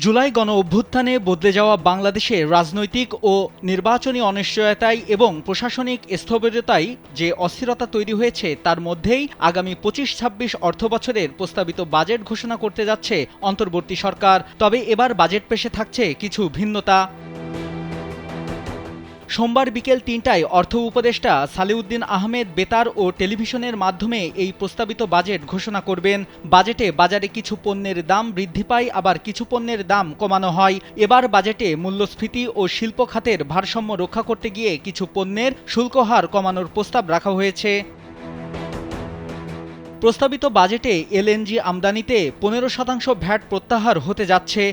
জুলাই গণ-অভ্যুত্থানে বদলে যাওয়া বাংলাদেশে রাজনৈতিক ও নির্বাচনী অনিশ্চয়তায় এবং প্রশাসনিক স্থবিরতায় যে অস্থিরতা তৈরি হয়েছে তার মধ্যেই আগামী ২৫-২৬ অর্থবছরের প্রস্তাবিত বাজেট ঘোষণা করতে যাচ্ছে অন্তর্বর্তী সরকার। তবে এবার বাজেট পেশে থাকছে কিছু ভিন্নতা। সোমবার বিকেল ৩টায় অর্থ উপদেষ্টা সালেউদ্দিন আহমেদ বেতার ও টেলিভিশনের মাধ্যমে এই প্রস্তাবিত বাজেট ঘোষণা করবেন। বাজেটে বাজারে কিছু পণ্যের দাম বৃদ্ধি পায়, আবার কিছু পণ্যের দাম কমানো হয়। এবার বাজেটে মূল্যস্ফীতি ও শিল্প খাতের ভারসাম্য রক্ষা করতে গিয়ে কিছু পণ্যের শুল্ক হার কমানোর প্রস্তাব রাখা হয়েছে। প্রস্তাবিত বাজেটে এলএনজি আমদানিতে ১৫% ভ্যাট প্রত্যাহার হতে যাচ্ছে।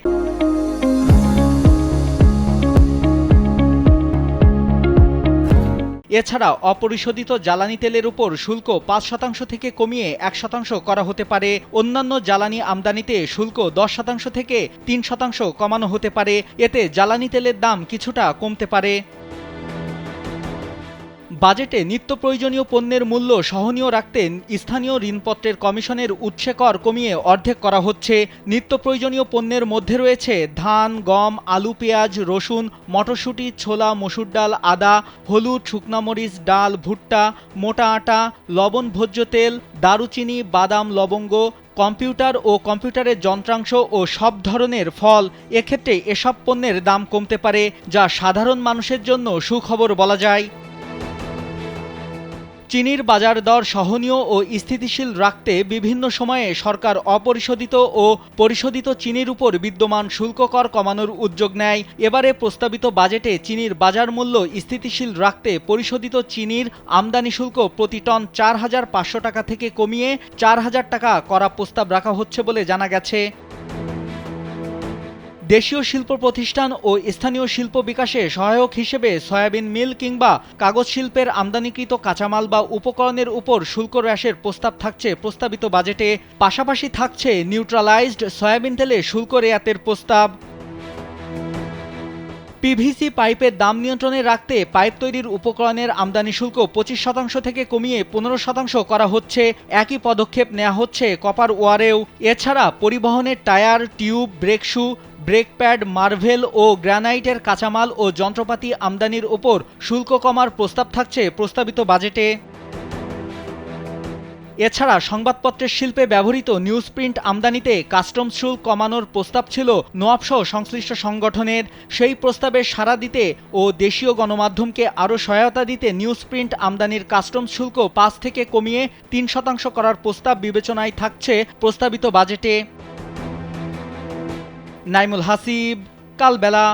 এছাড়া অপরিশোধিত জ্বালানি তেলের উপর শুল্ক ৫% থেকে কমিয়ে ১% করা হতে পারে। অন্যান্য জ্বালানি আমদানিতে শুল্ক ১০% থেকে ৩% কমানো হতে পারে। এতে জ্বালানি তেলের দাম কিছুটা কমতে পারে। বাজেটে নিত্য প্রয়োজনীয় পণ্যের মূল্য সহনীয় রাখতে স্থানীয় ঋণপত্রের কমিশনের উৎসে কর কমিয়ে অর্ধেক করা হচ্ছে। নিত্য প্রয়োজনীয় পণ্যের মধ্যে রয়েছে ধান, গম, আলু, পেঁয়াজ, রসুন, মটরশুঁটি, ছোলা, মসুর ডাল, আদা, হলুদ, শুকনা মরিচ, ডাল, ভুট্টা, মোটা আটা, লবণ, ভোজ্য তেল, দারুচিনি, বাদাম, লবঙ্গ, কম্পিউটার ও কম্পিউটারের যন্ত্রাংশ ও সব ধরনের ফল। এক্ষেত্রে এসব পণ্যের দাম কমতে পারে, যা সাধারণ মানুষের জন্য সুখবর বলা যায়। চিনির বাজার দর সহনীয় ও স্থিতিশীল রাখতে বিভিন্ন সময়ে সরকার অপরিশোধিত ও পরিশোধিত চিনির উপর বিদ্যমান শুল্ক কর কমানোর উদ্যোগ নেয়। এবারে প্রস্তাবিত বাজেটে চিনির বাজার মূল্য স্থিতিশীল রাখতে পরিশোধিত চিনির আমদানি শুল্ক প্রতি টন ৪,৫০০ টাকা থেকে কমিয়ে ৪,০০০ টাকা করা প্রস্তাব রাখা হচ্ছে বলে জানা গেছে। দেশীয় শিল্প প্রতিষ্ঠান ও স্থানীয় শিল্প বিকাশে সহায়ক হিসেবে সয়াবিন মিল কিংবা কাগজ শিল্পের আমদানিকৃত কাঁচামাল বা উপকরণের উপর শুল্ক হ্রাসের প্রস্তাব থাকছে প্রস্তাবিত বাজেটে। পাশাপাশি থাকছে নিউট্রালাইজড সয়াবিন তেলে শুল্ক রেয়াতের প্রস্তাব। পিভিসি পাইপের দাম নিয়ন্ত্রণে রাখতে পাইপ তৈরির উপকরণের আমদানি শুল্ক ২৫% থেকে কমিয়ে ১৫% করা হচ্ছে। একই পদক্ষেপ নেওয়া হচ্ছে কপার ওয়ারেও। এছাড়া পরিবহনের tyre, tube, brake shoe, brake pad, marble ও গ্রানাইটের কাঁচামাল ও যন্ত্রপাতি আমদানির ওপর শুল্ক কমার প্রস্তাব থাকছে প্রস্তাবিত বাজেটে। এছাড়া সংবাদপত্রের শিল্পে ব্যবহৃত নিউজ প্রিন্ট আমদানিতে কাস্টমস শুল্ক কমানোর প্রস্তাব ছিল নোয়াবসহ সংশ্লিষ্ট সংগঠনের। সেই প্রস্তাবে সাড়া দিতে ও দেশীয় গণমাধ্যমকে আরও সহায়তা দিতে নিউজ প্রিন্ট আমদানির কাস্টমস শুল্ক ৫ থেকে কমিয়ে ৩% করার প্রস্তাব বিবেচনায় থাকছে প্রস্তাবিত বাজেটে। নাইমুল হাসিব, কালবেলা।